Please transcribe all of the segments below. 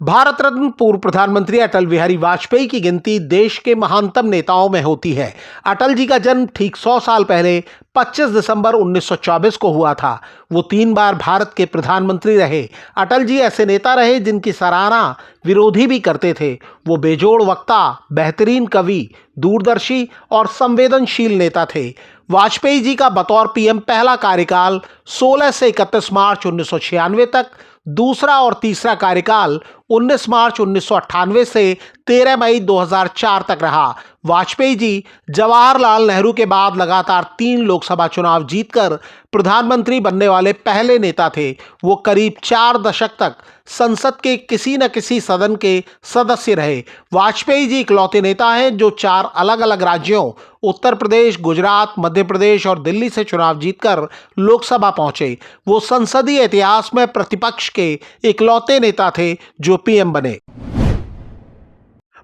भारत रत्न पूर्व प्रधानमंत्री अटल बिहारी वाजपेयी की गिनती देश के महानतम नेताओं में होती है। अटल जी का जन्म ठीक 100 साल पहले 25 दिसंबर 1924 को हुआ था। वो 3 बार भारत के प्रधानमंत्री रहे। अटल जी ऐसे नेता रहे जिनकी सराहना विरोधी भी करते थे। वो बेजोड़ वक्ता, बेहतरीन कवि, दूरदर्शी और संवेदनशील नेता थे। वाजपेयी जी का बतौर पीएम पहला कार्यकाल 16 से 31 मार्च 1996 तक, दूसरा और तीसरा कार्यकाल 19 मार्च 1998 से 13 मई 2004 तक रहा। वाजपेयी जी जवाहरलाल नेहरू के बाद लगातार 3 लोकसभा चुनाव जीतकर प्रधानमंत्री बनने वाले पहले नेता थे। वो करीब 4 दशक तक संसद के किसी न किसी सदन के सदस्य रहे। वाजपेयी जी इकलौते नेता हैं जो 4 अलग अलग राज्यों उत्तर प्रदेश, गुजरात, मध्य प्रदेश और दिल्ली से चुनाव जीतकर लोकसभा पहुंचे। वो संसदीय इतिहास में प्रतिपक्ष के इकलौते नेता थे जो पीएम बने।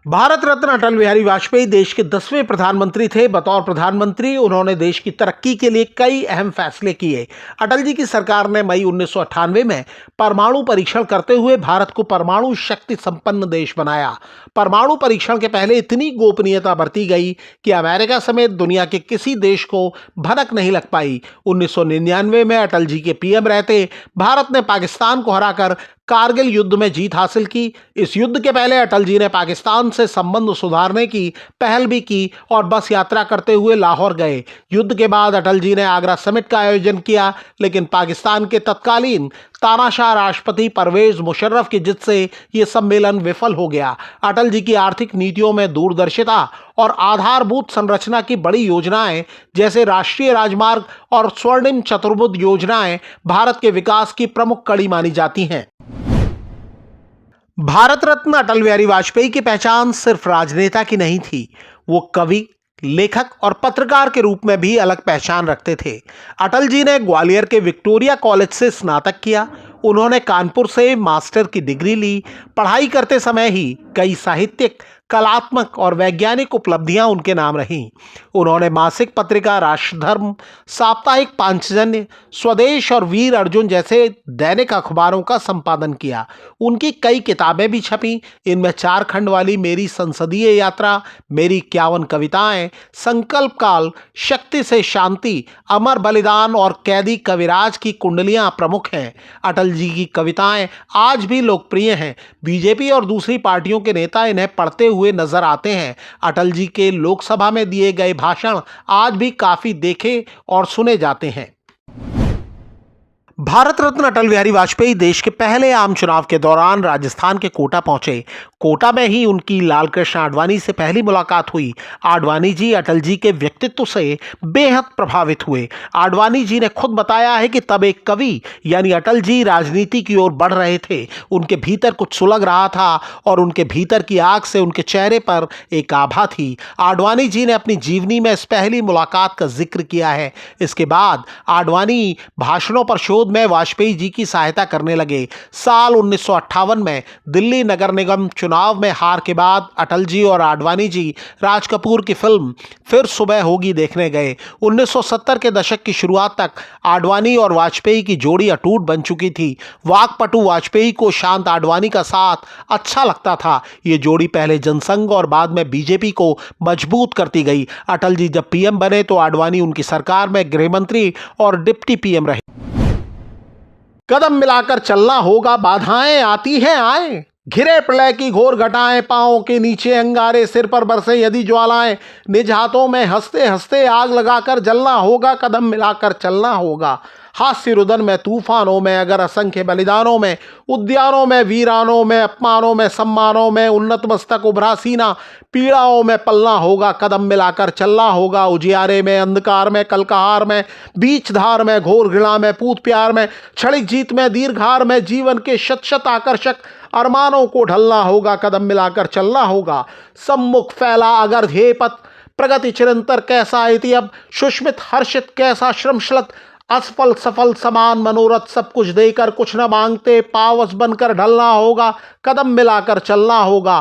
भारत रत्न अटल बिहारी वाजपेयी देश के 10वें प्रधानमंत्री थे। बतौर प्रधानमंत्री उन्होंने देश की तरक्की के लिए कई अहम फैसले किए। अटल जी की सरकार ने मई 1998 में परमाणु परीक्षण करते हुए भारत को परमाणु शक्ति संपन्न देश बनाया। परमाणु परीक्षण के पहले इतनी गोपनीयता बरती गई कि अमेरिका समेत दुनिया के किसी देश को भनक नहीं लग पाई। 1999 में अटल जी के पीएम रहते भारत ने पाकिस्तान को हराकर कारगिल युद्ध में जीत हासिल की। इस युद्ध के पहले अटल जी ने पाकिस्तान से संबंध सुधारने की पहल भी की और बस यात्रा करते हुए लाहौर गए। युद्ध के बाद अटल जी ने आगरा समिट का आयोजन किया, लेकिन पाकिस्तान के तत्कालीन तानाशाह राष्ट्रपति परवेज मुशर्रफ की जिद से यह सम्मेलन विफल हो गया। अटल जी की आर्थिक नीतियों में दूरदर्शिता और आधारभूत संरचना की बड़ी योजनाएं जैसे राष्ट्रीय राजमार्ग और स्वर्णिम चतुर्भुज योजनाएं भारत के विकास की प्रमुख कड़ी मानी जाती हैं। भारत रत्न अटल बिहारी वाजपेयी की पहचान सिर्फ राजनेता की नहीं थी। वो कवि, लेखक और पत्रकार के रूप में भी अलग पहचान रखते थे। अटल जी ने ग्वालियर के विक्टोरिया कॉलेज से स्नातक किया। उन्होंने कानपुर से मास्टर की डिग्री ली। पढ़ाई करते समय ही कई साहित्यिक, कलात्मक और वैज्ञानिक उपलब्धियां उनके नाम रहीं। उन्होंने मासिक पत्रिका राष्ट्रधर्म, साप्ताहिक पांचजन्य, स्वदेश और वीर अर्जुन जैसे दैनिक अखबारों का संपादन किया। उनकी कई किताबें भी छपीं। इनमें 4 खंड वाली मेरी संसदीय यात्रा, मेरी 51 कविताएं, संकल्प काल, शक्ति से शांति, अमर बलिदान और कैदी कविराज की कुंडलियां प्रमुख हैं। अटल जी की कविताएं आज भी लोकप्रिय हैं। बीजेपी और दूसरी पार्टियों के नेता इन्हें पढ़ते हुए नजर आते हैं। अटल जी के लोकसभा में दिए गए भाषण आज भी काफी देखे और सुने जाते हैं। भारत रत्न अटल बिहारी वाजपेयी देश के पहले आम चुनाव के दौरान राजस्थान के कोटा पहुंचे। कोटा में ही उनकी लालकृष्ण आडवाणी से पहली मुलाकात हुई। आडवाणी जी अटल जी के व्यक्तित्व से बेहद प्रभावित हुए। आडवाणी जी ने खुद बताया है कि तब एक कवि यानी अटल जी राजनीति की ओर बढ़ रहे थे। उनके भीतर कुछ सुलग रहा था और उनके भीतर की आग से उनके चेहरे पर एक आभा थी। आडवाणी जी ने अपनी जीवनी में इस पहली मुलाकात का जिक्र किया है। इसके बाद आडवाणी भाषणों पर शोध में वाजपेयी जी की सहायता करने लगे। साल 1958 में दिल्ली नगर निगम चुनाव में हार के बाद अटल जी और आडवाणी जी राज कपूर की फिल्म फिर सुबह होगी देखने गए। 1970 के दशक की शुरुआत तक आडवाणी और वाजपेयी की जोड़ी अटूट बन चुकी थी। वाकपटु वाजपेयी को शांत आडवाणी का साथ अच्छा लगता था। ये जोड़ी पहले जनसंघ और बाद में बीजेपी को मजबूत करती गई। अटल जी जब पीएम बने तो आडवाणी उनकी सरकार में गृह मंत्री और डिप्टी पीएम रहे। कदम मिलाकर चलना होगा, बाधाएं आती हैं आए, घिरे प्रलय की घोर घटाएं, पांवों के नीचे अंगारे, सिर पर बरसे यदि ज्वालाएं, निज हाथों में हंसते हंसते आग लगाकर जलना होगा, कदम मिलाकर चलना होगा। हास्य रुदन में, तूफानों में, अगर असंख्य बलिदानों में, उद्यानों में, वीरानों में, अपमानों में, सम्मानों में, उन्नत मस्तक उभरा सीना, पीड़ाओं में पलना होगा, कदम मिलाकर चलना होगा। उजियारे में, अंधकार में, कलकहार में, बीच धार में, घोर घृणा में, पूत प्यार में, क्षणिक जीत में, दीर्घहार में, जीवन के शत शत आकर्षक अरमानों को ढलना होगा, कदम मिलाकर चलना होगा। सम्मुख फैला अगर ध्येय पथ, प्रगति चिरंतर कैसा इति अब, सुष्मित हर्षित कैसा श्रमश्लत, असफल सफल समान मनोरथ, सब कुछ देकर कुछ न मांगते, पावस बनकर ढलना होगा, कदम मिलाकर चलना होगा।